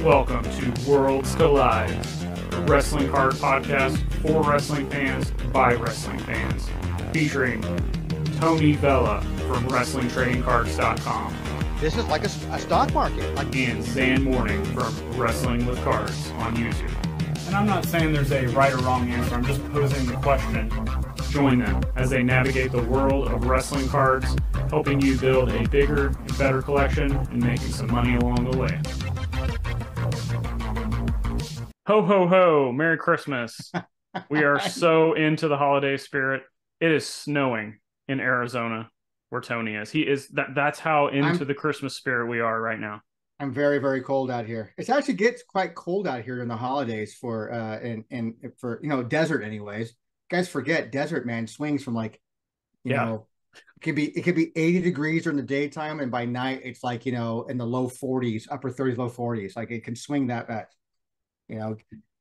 Welcome to Worlds Collide, a wrestling card podcast for wrestling fans by wrestling fans, featuring Tony Vella from WrestlingTradingCards.com. This is like a stock market. And Zhan Morning from Wrestling with Cards on YouTube. And I'm not saying there's a right or wrong answer, I'm just posing the question. Join them as they navigate the world of wrestling cards, helping you build a bigger and better collection and making some money along the way. Ho, ho, ho. Merry Christmas. We are so into the holiday spirit. It is snowing in Arizona where Tony is. That's how into the Christmas spirit we are right now. I'm very, very cold out here. It actually gets quite cold out here during the holidays for desert anyways. Guys forget desert, man, swings from like, you know, it could be 80 degrees during the daytime, and by night it's like, in the low 40s, upper 30s, low 40s. Like it can swing that bad.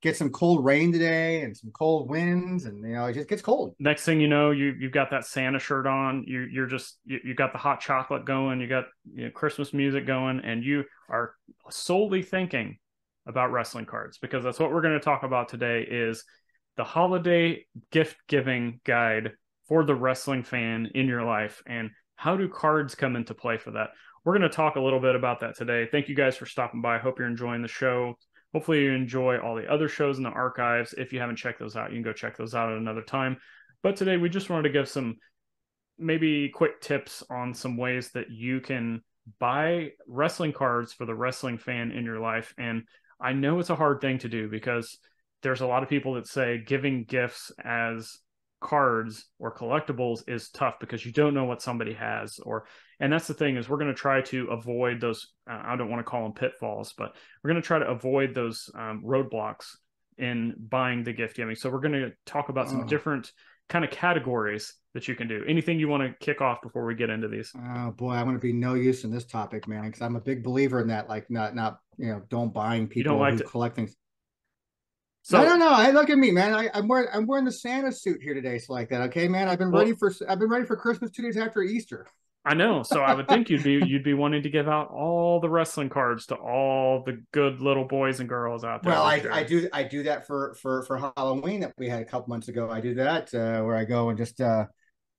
Get some cold rain today and some cold winds, and it just gets cold. Next thing you know, you've got that Santa shirt on. You got the hot chocolate going. You got Christmas music going, and you are solely thinking about wrestling cards, because that's what we're going to talk about today. Is the holiday gift giving guide for the wrestling fan in your life, and how do cards come into play for that? We're going to talk a little bit about that today. Thank you guys for stopping by. I hope you're enjoying the show. Hopefully you enjoy all the other shows in the archives. If you haven't checked those out, you can go check those out at another time. But today we just wanted to give some maybe quick tips on some ways that you can buy wrestling cards for the wrestling fan in your life. And I know it's a hard thing to do, because there's a lot of people that say giving gifts as cards or collectibles is tough because you don't know what somebody has. And that's the thing, is we're going to try to avoid those, I don't want to call them pitfalls, but we're going to try to avoid those roadblocks in buying the gift giving. So we're going to talk about some different kind of categories that you can do. Anything you want to kick off before we get into these? Oh boy, I'm going to be no use in this topic, man, because I'm a big believer in that. Like not don't buying people who collect things. So, no. Hey, look at me, man. I'm wearing the Santa suit here today, so like that. Okay, man. I've been ready for Christmas 2 days after Easter. I know. So I would think you'd be wanting to give out all the wrestling cards to all the good little boys and girls out there. Well, I do that for Halloween that we had a couple months ago. I do that where I go and just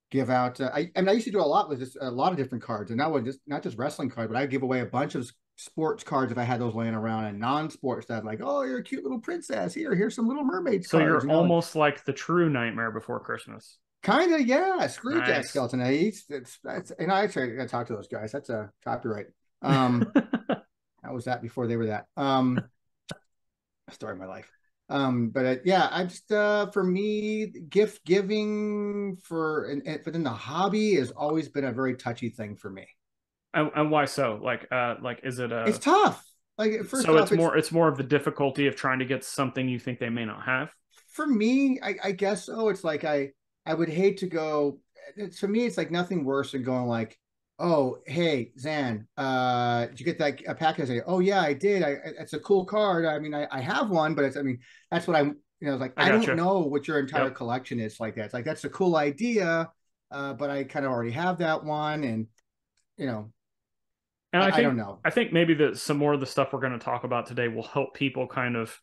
give out. I used to do a lot with just a lot of different cards, and not just wrestling cards, but I give away a bunch of sports cards if I had those laying around, and non-sports stuff, like, oh, you're a cute little princess, here's some Little Mermaids so cards. You're almost like the true Nightmare Before Christmas. Kind of, yeah. Screw Jack Skeleton. And I actually got to talk to those guys. That's a copyright. How was that before they were that? Story of my life. I just for me, gift giving within the hobby has always been a very touchy thing for me. And why so? Like, is it it's tough. Like, it's more of the difficulty of trying to get something you think they may not have. For me, I guess so. It's like I would hate to go. For me, it's like nothing worse than going like, oh, hey, Zhan, did you get that package? Oh yeah, I did. It's a cool card. I mean, I have one, but that's what I'm. Like, I don't know what your entire collection is like that. It's like, that's a cool idea, but I kind of already have that one, and And I don't know. I think maybe some more of the stuff we're going to talk about today will help people kind of,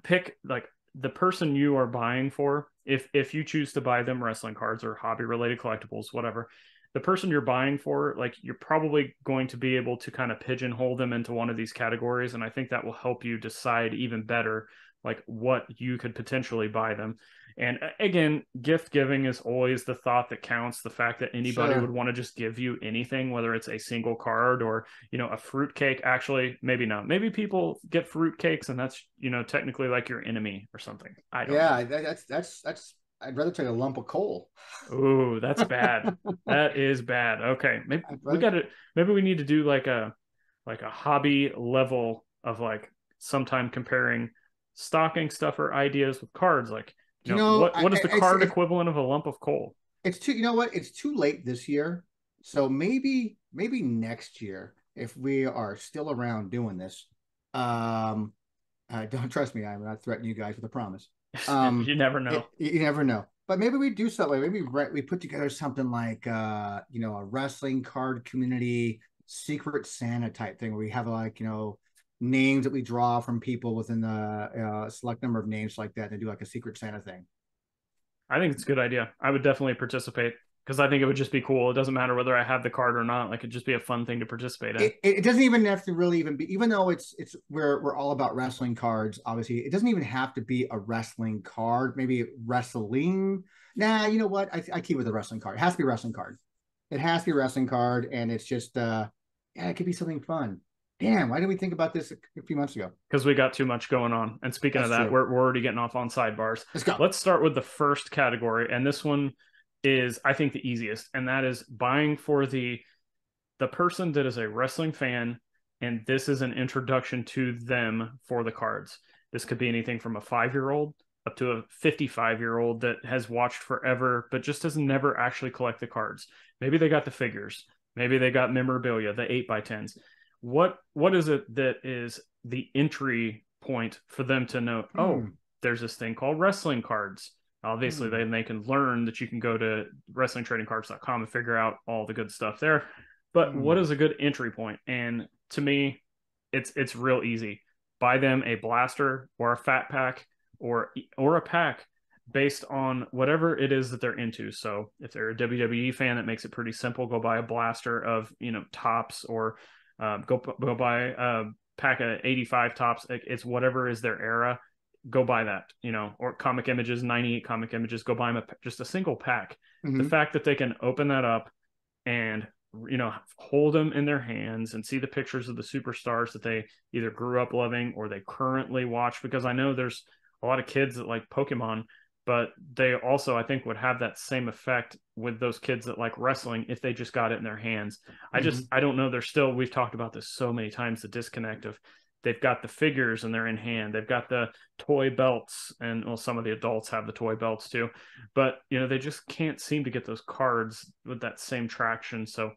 pick like the person you are buying for. If you choose to buy them wrestling cards or hobby related collectibles, whatever, the person you're buying for, like, you're probably going to be able to kind of pigeonhole them into one of these categories. And I think that will help you decide even better, like, what you could potentially buy them. And again, gift giving is always the thought that counts. The fact that anybody would want to just give you anything, whether it's a single card or, a fruit cake. Actually, maybe not. Maybe people get fruit cakes and that's, technically like your enemy or something. I don't know. That's I'd rather take a lump of coal. Ooh, that's bad. That is bad. Okay. Maybe we need to do like a hobby level of like sometime comparing stocking stuffer ideas with cards. Like, what is the card equivalent of a lump of coal? It's too, it's too late this year. So maybe next year, if we are still around doing this, don't trust me. I'm not threatening you guys with a promise. You never know. You never know. But maybe we do something. Maybe we put together something like, a wrestling card community secret Santa type thing where we have names that we draw from people within the select number of names like that, and do like a Secret Santa thing. I think it's a good idea. I would definitely participate because I think it would just be cool. It doesn't matter whether I have the card or not. Like it'd just be a fun thing to participate in. It doesn't even have to really even be, even though it's we're all about wrestling cards. Obviously, it doesn't even have to be a wrestling card. Maybe wrestling. Nah, you know what? I keep with the wrestling card. It has to be a wrestling card. It has to be a wrestling card, and it's just yeah, it could be something fun. Damn, why didn't we think about this a few months ago? Because we got too much going on. And speaking That's of that, true. we're already getting off on sidebars. Let's go. Let's start with the first category, and this one is, I think, the easiest, and that is buying for the person that is a wrestling fan, and this is an introduction to them for the cards. This could be anything from a 5-year-old up to a 55-year-old that has watched forever, but just has never actually collected cards. Maybe they got the figures. Maybe they got memorabilia, the 8x10s. What is it that is the entry point for them to know, oh, there's this thing called wrestling cards? Obviously, then they can learn that you can go to wrestlingtradingcards.com and figure out all the good stuff there. But what is a good entry point? And to me, it's real easy. Buy them a blaster or a fat pack or a pack based on whatever it is that they're into. So if they're a WWE fan, that makes it pretty simple. Go buy a blaster of tops, or go buy a pack of 85 tops. It's whatever is their era. Go buy that, or comic images, 98 comic images. Go buy them just a single pack. The fact that they can open that up and hold them in their hands and see the pictures of the superstars that they either grew up loving or they currently watch, because I know there's a lot of kids that like Pokemon, but they also, I think, would have that same effect with those kids that like wrestling if they just got it in their hands. I don't know. There's still, we've talked about this so many times, the disconnect of they've got the figures and they're in hand. They've got the toy belts, and well, some of the adults have the toy belts too, but they just can't seem to get those cards with that same traction. So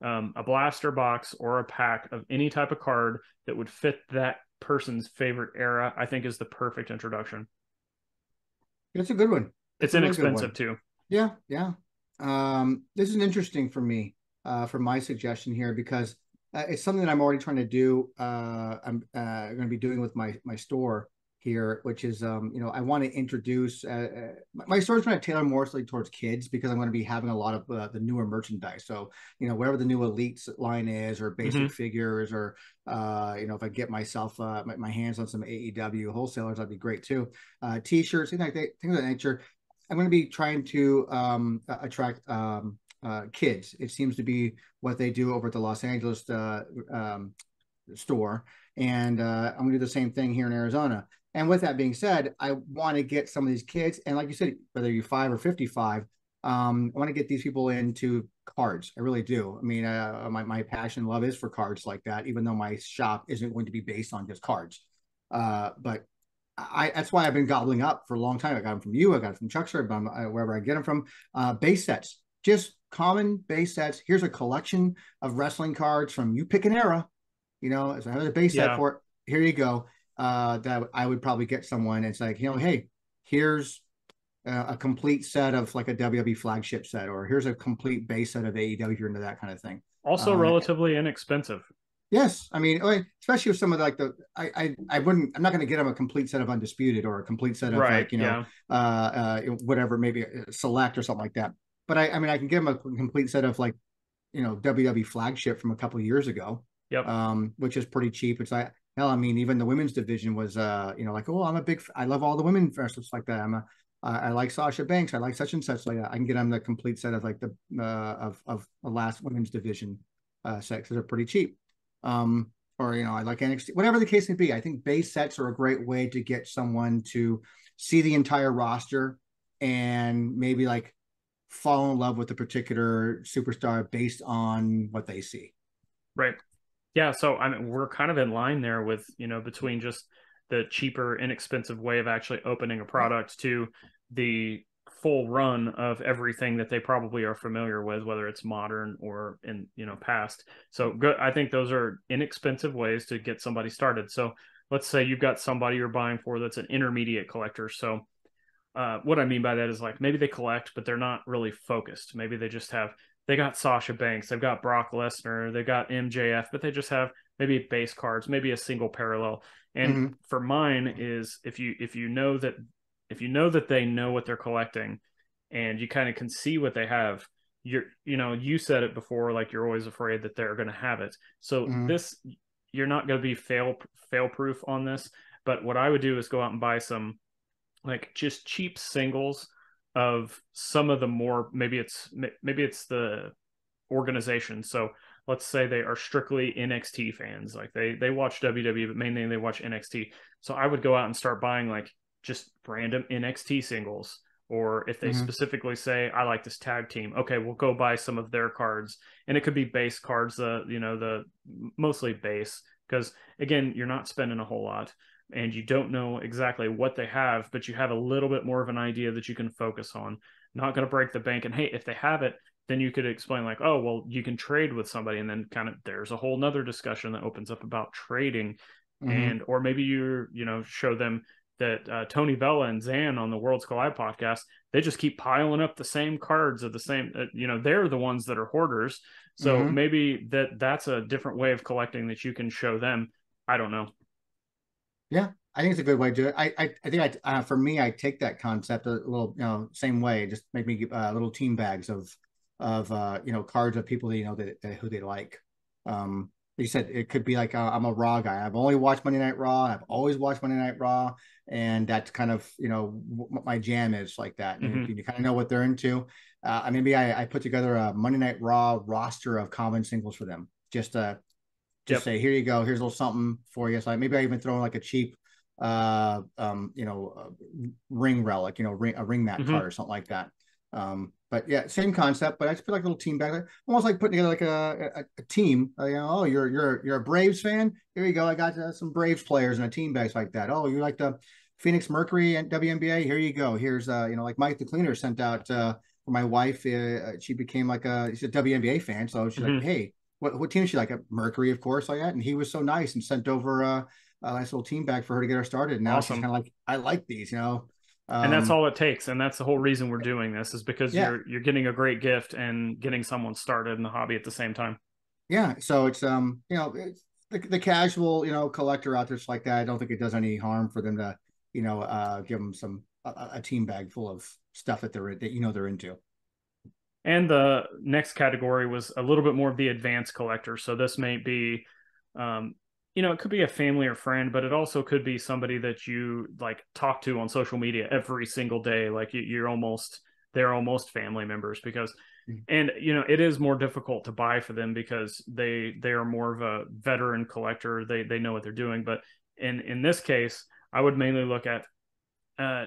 a blaster box or a pack of any type of card that would fit that person's favorite era, I think, is the perfect introduction. It's a good one. It's inexpensive too. Yeah. This is interesting for me, for my suggestion here, because it's something that I'm already trying to do. I'm going to be doing with my store here, which is, I want to introduce, my store is going to tailor more towards kids, because I'm going to be having a lot of the newer merchandise. So, wherever the new Elites line is, or basic figures, or, if I get myself, my hands on some AEW wholesalers, that'd be great too. T-shirts, things of that nature. I'm going to be trying to attract kids. It seems to be what they do over at the Los Angeles store. And I'm going to do the same thing here in Arizona. And with that being said, I want to get some of these kids, and like you said, whether you're 5 or 55, I want to get these people into cards. I really do. I mean, my passion, love is for cards like that, even though my shop isn't going to be based on just cards. But that's why I've been gobbling up for a long time. I got them from you. I got them from Chuckster, wherever I get them from. Base sets, just common base sets. Here's a collection of wrestling cards from, you pick an era. As I have a base set for it. Here you go. That I would probably get someone. It's like, hey, here's a complete set of like a WWE flagship set, or here's a complete base set of AEW if you're into that kind of thing. Also relatively inexpensive. Yes, I mean, especially with some of like I'm not going to get them a complete set of Undisputed, or a complete set of whatever, maybe a Select or something like that. But I mean, I can give them a complete set of like, WWE flagship from a couple of years ago. Yep. Which is pretty cheap. It's like, hell, I mean, even the women's division was, like, oh, I love all the women wrestlers like that. I like Sasha Banks. I like such and such like that. I can get them the complete set of like the last women's division set, because they're pretty cheap. Or I like NXT, whatever the case may be. I think base sets are a great way to get someone to see the entire roster and maybe like fall in love with a particular superstar based on what they see. Right. Yeah, so I mean, we're kind of in line there with, between just the cheaper, inexpensive way of actually opening a product to the full run of everything that they probably are familiar with, whether it's modern or in, past. So good. I think those are inexpensive ways to get somebody started. So let's say you've got somebody you're buying for that's an intermediate collector. So what I mean by that is like maybe they collect, but they're not really focused. Maybe they just have they got Sasha Banks, they've got Brock Lesnar, they got MJF, but they just have maybe base cards, maybe a single parallel. And Mm-hmm. for mine is if you know that they know what they're collecting, and you kind of can see what they have, you said it before, like you're always afraid that they're going to have it. So Mm-hmm. this, you're not going to be fail proof on this. But what I would do is go out and buy some like just cheap singles of some of the more, maybe it's the organization. So let's say they are strictly NXT fans, like they watch WWE, but mainly they watch NXT. So I would go out and start buying like just random NXT singles. Or if they Mm-hmm. specifically say I like this tag team, okay, we'll go buy some of their cards, and it could be base cards, the mostly base, because again, you're not spending a whole lot, and you don't know exactly what they have, but you have a little bit more of an idea that you can focus on. Not going to break the bank. And hey, if they have it, then you could explain like, oh, well, you can trade with somebody, and then kind of there's a whole nother discussion that opens up about trading. Mm-hmm. And or maybe show them that Tony Bella and Zhan on the Worlds Collide podcast, they just keep piling up the same cards of the same, they're the ones that are hoarders. So Mm-hmm. maybe that's a different way of collecting that you can show them. I don't know. Yeah, I think it's a good way to do it. I think for me, I take that concept a little, same way. Just make me little team bags of cards of people that who they like. You said it could be like I'm a Raw guy. I've only watched Monday Night Raw. I've always watched Monday Night Raw, and that's kind of what my jam is like that. And Mm-hmm. you kind of know what they're into. Maybe I put together a Monday Night Raw roster of common singles for them. Just Yep. say, here you go, here's a little something for you. So maybe I even throw in like a cheap ring relic, a ring mat Mm-hmm. card or something like that. But yeah, same concept, but I just put like a little team bag, almost like putting together like a team. Oh, you're a Braves fan. Here you go. I got some Braves players in a team bags like that. Oh, you like the Phoenix Mercury and WNBA? Here you go. Here's like Mike the Cleaner sent out for my wife. She became she's a WNBA fan, so she's like, Mm-hmm. hey, what team is she like? Mercury, of course, like that. And he was so nice and sent over a nice little team bag for her to get her started. And now she's Awesome. kind of like, I like these. And that's Um, all it takes, and that's the whole reason we're doing this, is because yeah, you're getting a great gift and getting someone started in the hobby at the same time. yeah. So it's it's the casual collector out there just like that. I don't think it does any harm for them to give them a team bag full of stuff that they're into. And the next category was a little bit more of the advanced collector. So this may be, um, it could be a family or friend, but it also could be somebody that you like talk to on social media every single day. Like they're almost family members, because, and it is more difficult to buy for them because they are more of a veteran collector. They know what they're doing. But in this case, I would mainly look at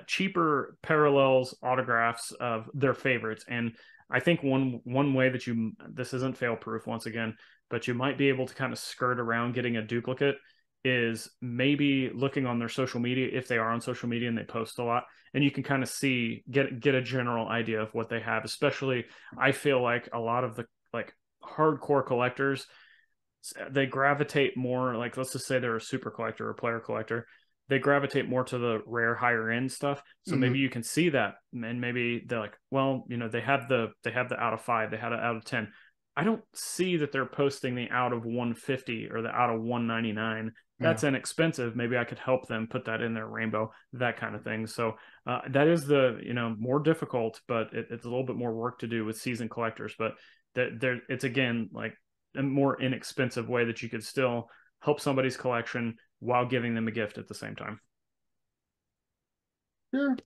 cheaper parallels, autographs of their favorites. And I think one way that this isn't fail proof once again, but you might be able to kind of skirt around getting a duplicate, is maybe looking on their social media, if they are on social media and they post a lot, and you can kind of get a general idea of what they have. Especially, I feel like a lot of the like hardcore collectors, they gravitate more, like let's just say they're a super collector or player collector, they gravitate more to the rare higher end stuff. So Mm-hmm. maybe you can see that, and maybe they're like, well, they have the out of 5, they had it out of 10. I don't see that they're posting the out of 150 or the out of 199. Yeah. That's inexpensive. Maybe I could help them put that in their rainbow, that kind of thing. So that is the more difficult, but it's a little bit more work to do with seasoned collectors. But it's again like a more inexpensive way that you could still help somebody's collection while giving them a gift at the same time. Sure.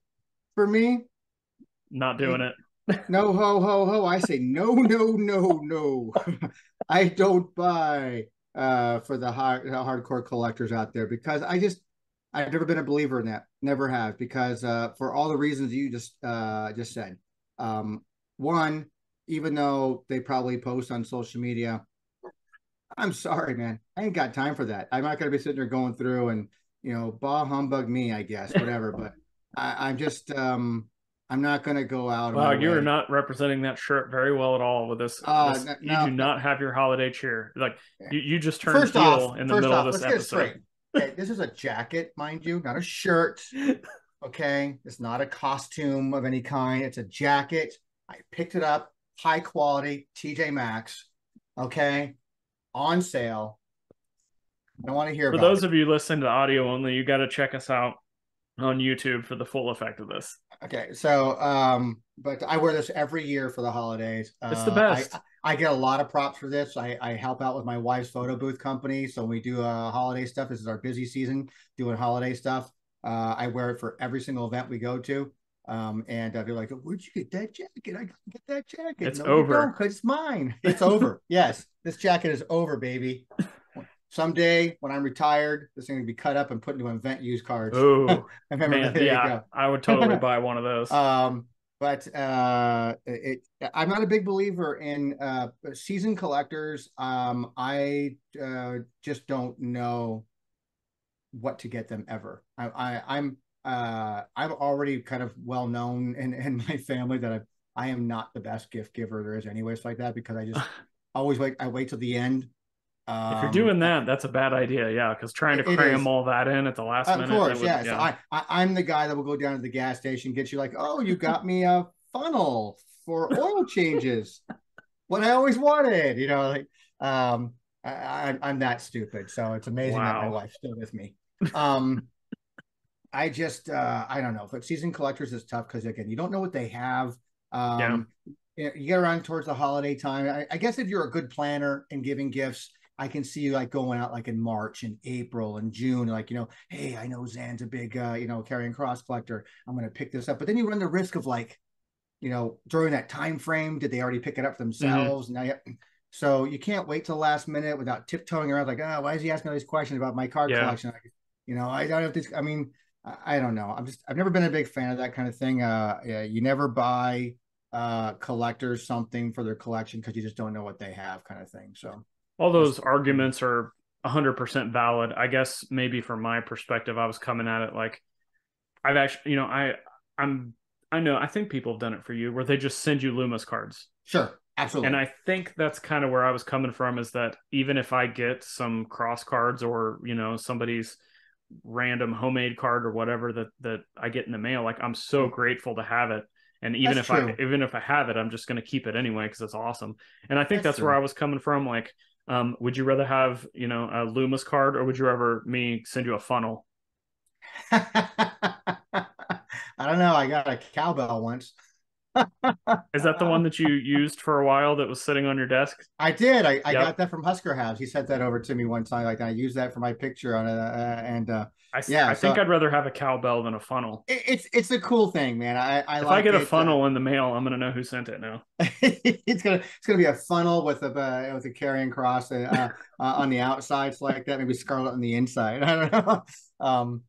For me, Not doing it, it. no ho ho ho. I say no no no no. I don't buy for the hardcore collectors out there because I've never been a believer in that. Never have, because for all the reasons you just said. One, even though they probably post on social media, I'm sorry, man. I ain't got time for that. I'm not gonna be sitting there going through and bah humbug me, I guess, whatever. But I'm just I'm not gonna go out of Wow, my you are way. not representing that shirt very well at all with this. You do No, no. not have your holiday cheer. Like you just turned First off, heel in the first middle of off, this let's get it episode. straight. Okay, this is a jacket, mind you, not a shirt. Okay, it's not a costume of any kind. It's a jacket. I picked it up high quality TJ Maxx, okay, on sale. I want to hear For about those it. of you listening to audio only, you got to check us out on YouTube for the full effect of this. Okay, so but I wear this every year for the holidays. It's the best. I get a lot of props for this. I help out with my wife's photo booth company, so when we do holiday stuff. This is our busy season doing holiday stuff. I wear it for every single event we go to. And they're like, "Where'd you get that jacket? I gotta get that jacket." It's No, you don't, over. because it's mine. It's over. Yes, this jacket is over, baby. Someday when I'm retired, this thing will be cut up and put into event use cards. Oh, Remember, man. there you Yeah, go. I would totally buy one of those. But I'm not a big believer in season collectors. I just don't know what to get them ever. I'm already kind of well known in my family that I am not the best gift giver there is anyways like that, because I just always wait till the end. If you're Um, doing that, that's a bad idea. Yeah, because trying to it cram is. all that in at the last Of minute, that course, would, yeah. So yeah. I'm the guy that will go down to the gas station, get you like, oh, you got me a funnel for oil changes. What I always wanted, like I'm that stupid. So it's amazing that my Wow. wife's still with me. I just I don't know. But season collectors is tough because again, you don't know what they have. Yeah. You get around towards the holiday time. I guess if you're a good planner and giving gifts, I can see you like going out like in March and April and June, like, hey, I know Zhan's a big carrying cross collector. I'm gonna pick this up. But then you run the risk of like, during that time frame, did they already pick it up Mm-hmm. themselves? So you can't wait till the last minute without tiptoeing around like, oh, why is he asking all these questions about my card Yeah. collection? I don't have this. I mean, I don't know. I've never been a big fan of that kind of thing. Yeah, you never buy collectors something for their collection because you just don't know what they have, kind of thing. So All that's those arguments are 100% valid. I guess maybe from my perspective, I was coming at it like I've actually, I'm, I know, I think people have done it for you where they just send you Loomis cards. sure, And absolutely. I think that's kind of where I was coming from, is that even if I get some cross cards or, somebody's random homemade card or whatever that I get in the mail, like I'm so grateful to have it. And even That's if I true. even if I have it, I'm just going to keep it anyway because it's awesome. And I think That's that's where true. I was coming from. Like, would you rather have a Loomis card, or would you rather me send you a funnel? I don't know. I got a cowbell once. Is that the one that you used for a while that was sitting on your desk? I did. I got Yep. that from Husker House. He sent that over to me one time. Like I used that for my picture on it, and yeah. I think So I'd rather have a cowbell than a funnel. it's a cool thing, man. I If I like get a it. funnel in the mail, I'm gonna know who sent it now. It's gonna be a funnel with a carrying cross on the outside, so like that. Maybe scarlet on the inside. I don't know.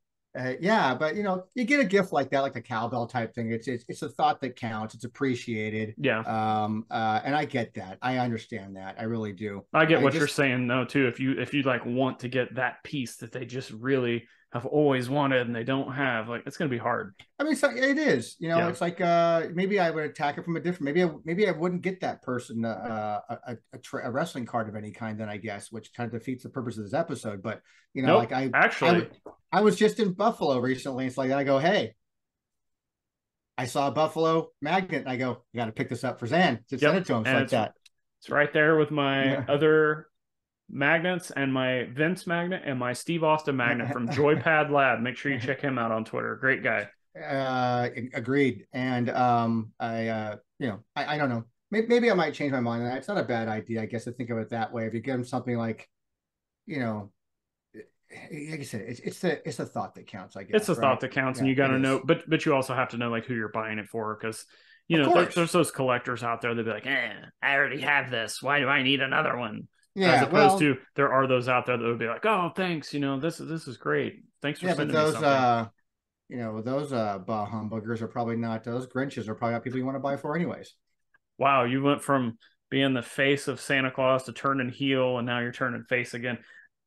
Yeah, but you get a gift like that, like a cowbell type thing. It's a thought that counts. It's appreciated. Yeah, And I get that. I understand that. I really do. I get I what you're just saying though too. If you like want to get that piece that they just really have always wanted and they don't have, like it's gonna be hard. I mean, so it is. Yeah. It's like maybe I would attack it from a different. Maybe I wouldn't get that person a wrestling card of any kind. Then I guess, which kind of defeats the purpose of this episode. But like Nope. Actually, I was just in Buffalo recently. It's like I go, hey, I saw a Buffalo magnet. And I go, you got to pick this up for Zhan. Just send yep. it to him. It's And like it's that. it's right there with my other magnets and my Vince magnet and my Steve Austin magnet from Joypad Lab. Make sure you check him out on Twitter. Great guy. Agreed. And I don't know. Maybe I might change my mind. It's not a bad idea, I guess, to think of it that way. If you give them something like, you know, like I said, it's the thought that counts, I It's guess, a thought right? that counts, and Yeah, you got it to is. know, but you also have to know like who you're buying it for, because Of there's course. those collectors out there that be like, I already have this. Why do I need another one? As Yeah, opposed well, to there are those out there that would be like, oh, thanks, this is great. Thanks for yeah, but sending me those something. those bah humbuggers are probably not those Grinches are probably not people you want to buy for anyways. Wow, you went from being the face of Santa Claus to turning heel, and now you're turning face again.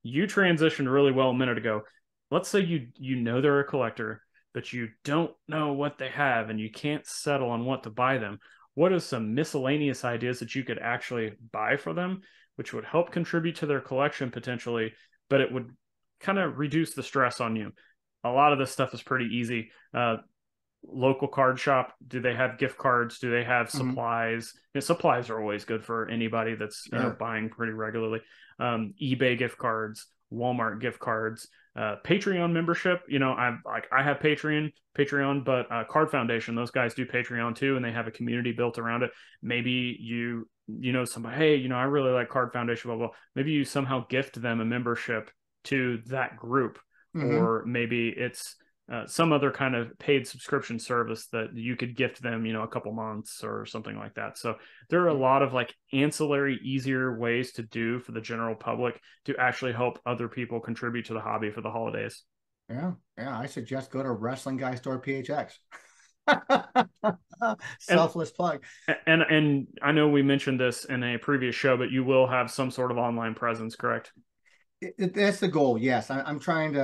You transitioned really well a minute ago. Let's say you know they're a collector, but you don't know what they have, and you can't settle on what to buy them. What are some miscellaneous ideas that you could actually buy for them, which would help contribute to their collection potentially, but it would kind of reduce the stress on you? A lot of this stuff is pretty easy. local card shop, do they have gift cards? Do they have Mm-hmm. supplies? Supplies are always good for anybody that's Sure. buying pretty regularly. eBay gift cards, Walmart gift cards, Patreon membership. I have Patreon, but Card Foundation, those guys do Patreon too, and they have a community built around it. Maybe somebody, hey, I really like Card Foundation, blah blah. Maybe you somehow gift them a membership to that group, Mm-hmm. or maybe it's some other kind of paid subscription service that you could gift them, a couple months or something like that. So there are a lot of like ancillary, easier ways to do for the general public to actually help other people contribute to the hobby for the holidays. Yeah. Yeah. I suggest go to Wrestling Guy Store PHX. And Selfless plug. and I know we mentioned this in a previous show, but you will have some sort of online presence, correct? That's the goal. Yes, I'm trying to.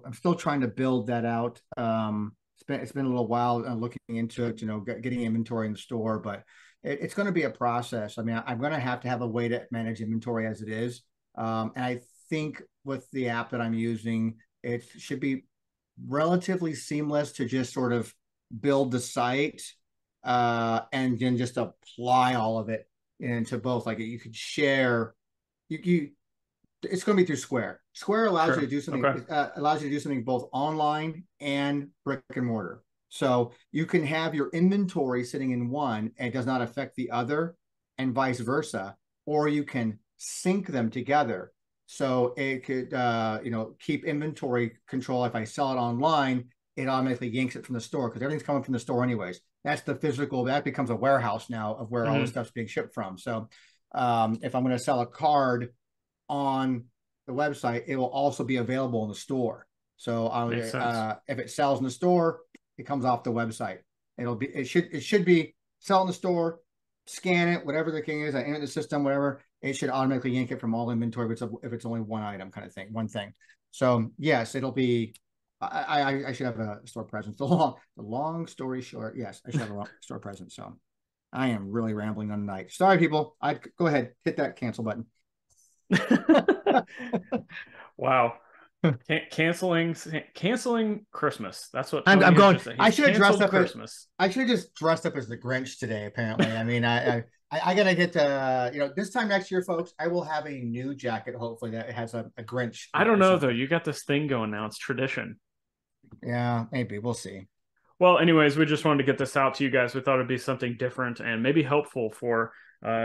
I'm still trying to build that out. It's been a little while looking into it. Getting inventory in the store, but it's going to be a process. I mean, I'm going to have a way to manage inventory as it is. And I think with the app that I'm using, it should be relatively seamless to just sort of build the site and then just apply all of it into both. Like you could share. You it's going to be through Square. Square allows you to Sure. do something. Okay. Allows you to do something both online and brick and mortar. So you can have your inventory sitting in one, and it does not affect the other, and vice versa. Or you can sync them together. So it could, keep inventory control. If I sell it online, it automatically yanks it from the store because everything's coming from the store anyways. That's the physical. That becomes a warehouse now of where all the Mm-hmm. stuff's being shipped from. So if I'm going to sell a card on the website, it will also be available in the store. So Makes sense. if it sells in the store, it comes off the website. It should be sell in the store, scan it, whatever the thing is, I enter the system, whatever. It should automatically yank it from all inventory if it's only one item kind of thing, one thing. So yes, it'll be. I should have a store presence. The long story short, yes, I should have a store presence. So I am really rambling on the night. Sorry, people. I go ahead, hit that cancel button. Wow. Canceling Christmas. That's what I'm Tony has going. just said. I He's should have dressed canceled up as. Christmas. I should have just dressed up as the Grinch today. Apparently, I mean, I gotta get to this time next year, folks. I will have a new jacket. Hopefully, that has a Grinch I don't or know though. something. You got this thing going now. It's tradition. Yeah, maybe we'll see. Well, anyways, we just wanted to get this out to you guys. We thought it'd be something different and maybe helpful for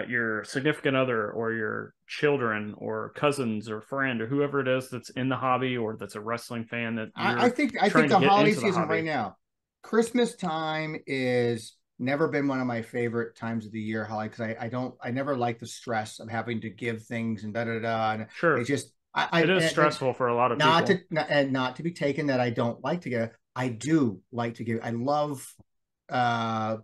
your significant other or your children or cousins or friend or whoever it is that's in the hobby or that's a wrestling fan that I you're think I think trying to the get holiday into the season right hobby. now, Christmas time is never been one of my favorite times of the year, Holly, because I never like the stress of having to give things and da da da. And it's Sure, just it is and stressful for a lot of not to people. not to be taken that I don't like to give. I do like to give. I love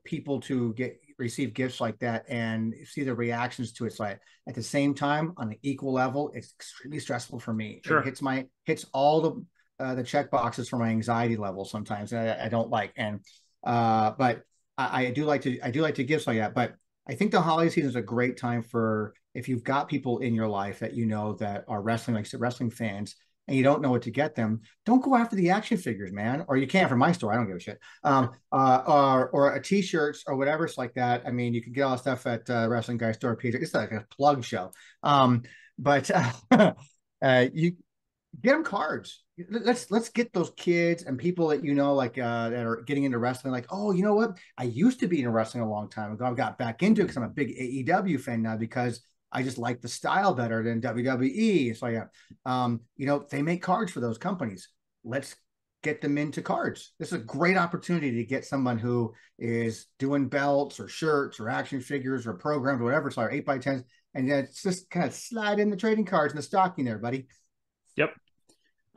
people to receive gifts like that and see the reactions to it. So at the same time, on an equal level, it's extremely stressful for me. It Sure. hits all the check boxes for my anxiety level sometimes. I don't like, and but I do like to give like that. But I think the holiday season is a great time for if you've got people in your life that that are wrestling, like wrestling fans, and you don't know what to get them. Don't go after the action figures, man. Or you can from my store. I don't give a shit. Or a t-shirts or whatever it's like that. I mean, you can get all the stuff at Wrestling Guy Store. It's like a plug show. But you get them cards. Let's get those kids and people that like that are getting into wrestling. Like, oh, you know what? I used to be into wrestling a long time ago. I got back into it because I'm a big AEW fan now because I just like the style better than WWE. So yeah, they make cards for those companies. Let's get them into cards. This is a great opportunity to get someone who is doing belts or shirts or action figures or programs or whatever. So 8x10s, and then it's just kind of slide in the trading cards in the stocking there, buddy. Yep.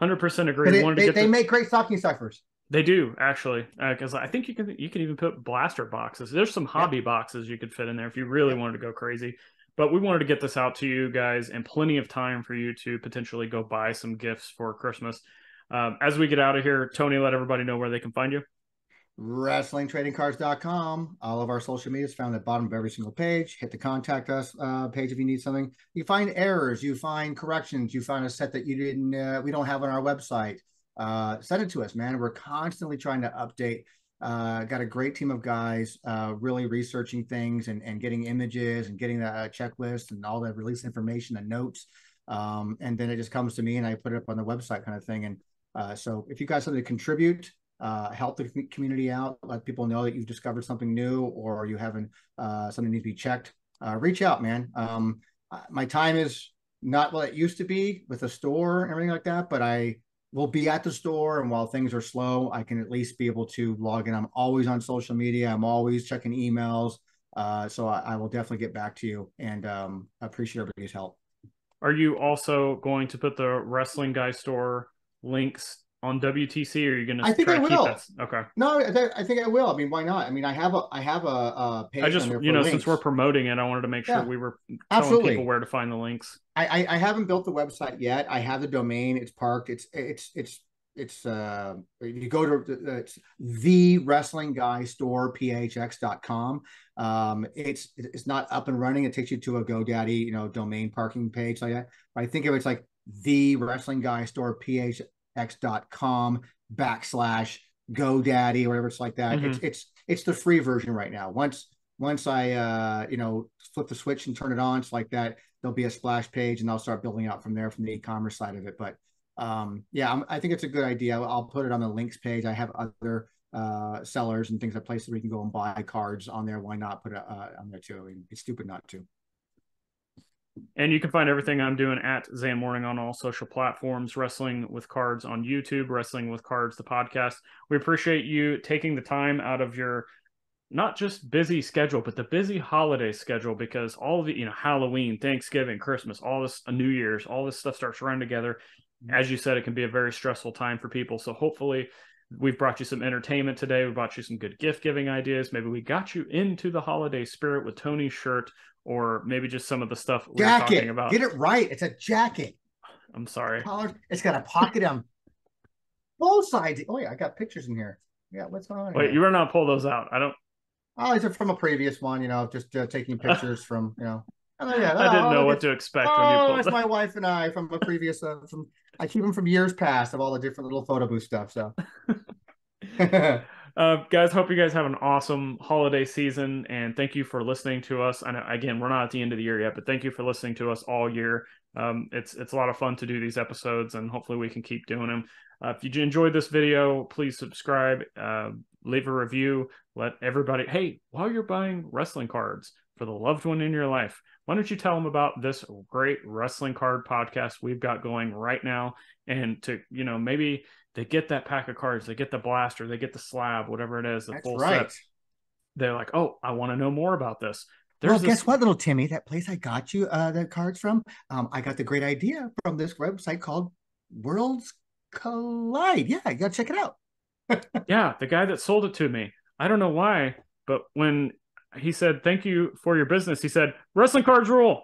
100% agree. But We wanted to get they the. make great stocking stuffers. They do actually, because I think you can even put blaster boxes. There's some Yep. hobby boxes you could fit in there if you really Yep. wanted to go crazy. But we wanted to get this out to you guys and plenty of time for you to potentially go buy some gifts for Christmas. As we get out of here, Tony, let everybody know where they can find you. WrestlingTradingCards.com. All of our social media is found at the bottom of every single page. Hit the contact us page if you need something. You find errors, you find corrections, you find a set that you didn't we don't have on our website. Send it to us, man. We're constantly trying to update Got a great team of guys really researching things and getting images and getting the checklist and all the release information and notes. And then it just comes to me and I put it up on the website kind of thing. And so if you guys have something to contribute, help the community out, let people know that you've discovered something new or you haven't something needs to be checked, reach out, man. My time is not what it used to be with a store and everything like that, but I will be at the store, and while things are slow, I can at least be able to log in. I'm always on social media. I'm always checking emails. So I will definitely get back to you, and I appreciate everybody's help. Are you also going to put the Wrestling Guy store links on WTC, or are you going to try to keep that? Okay. No, I think I will. I mean, why not? I mean, I have a page I just, on there for links. Since we're promoting it, I wanted to make sure we were telling absolutely. people where to find the links. I haven't built the website yet. I have the domain. It's parked. It's you go to it's the Wrestling Guy Store phx.com. It's not up and running. It takes you to a GoDaddy, domain parking page like that. But I think if it's like the Wrestling Guy Store phx.com /GoDaddy or whatever it's like that. Mm-hmm. It's the free version right now. Once I flip the switch and turn it on, it's like that. There'll be a splash page, and I'll start building out from there from the e-commerce side of it. But I think it's a good idea. I'll put it on the links page. I have other sellers and things, places where you can go and buy cards on there. Why not put it on there too? I mean, it's stupid not to. And you can find everything I'm doing at Zhan Morning on all social platforms, Wrestling with Cards on YouTube, Wrestling with Cards, the podcast. We appreciate you taking the time out of your not just busy schedule, but the busy holiday schedule, because all of the, Halloween, Thanksgiving, Christmas, all this, New Year's, all this stuff starts running together. As you said, it can be a very stressful time for people. So hopefully we've brought you some entertainment today. We brought you some good gift giving ideas. Maybe we got you into the holiday spirit with Tony's shirt, or maybe just some of the stuff we were talking about. Get it right. It's a jacket. I'm sorry. It's got a pocket on both sides. Oh yeah, I got pictures in here. Yeah, what's going on? Wait, you better not pull those out. I don't. Oh, these are from a previous one. Just taking pictures from. I didn't know what to expect when you pulled. That's my wife and I from a previous. I keep them from years past of all the different little photo booth stuff. So. Guys, hope you guys have an awesome holiday season, and thank you for listening to us. And again, we're not at the end of the year yet, but thank you for listening to us all year. It's a lot of fun to do these episodes, and hopefully we can keep doing them. If you enjoyed this video, please subscribe, leave a review, let everybody, hey, while you're buying wrestling cards for the loved one in your life, why don't you tell them about this great wrestling card podcast we've got going right now? And to, maybe they get that pack of cards, they get the blaster, they get the slab, whatever it is, the full set. They're like, oh, I want to know more about this. Guess what, little Timmy? That place I got you the cards from, I got the great idea from this website called Worlds Collide. Yeah, you got to check it out. Yeah, the guy that sold it to me. I don't know why, but when he said, thank you for your business, he said, wrestling cards rule.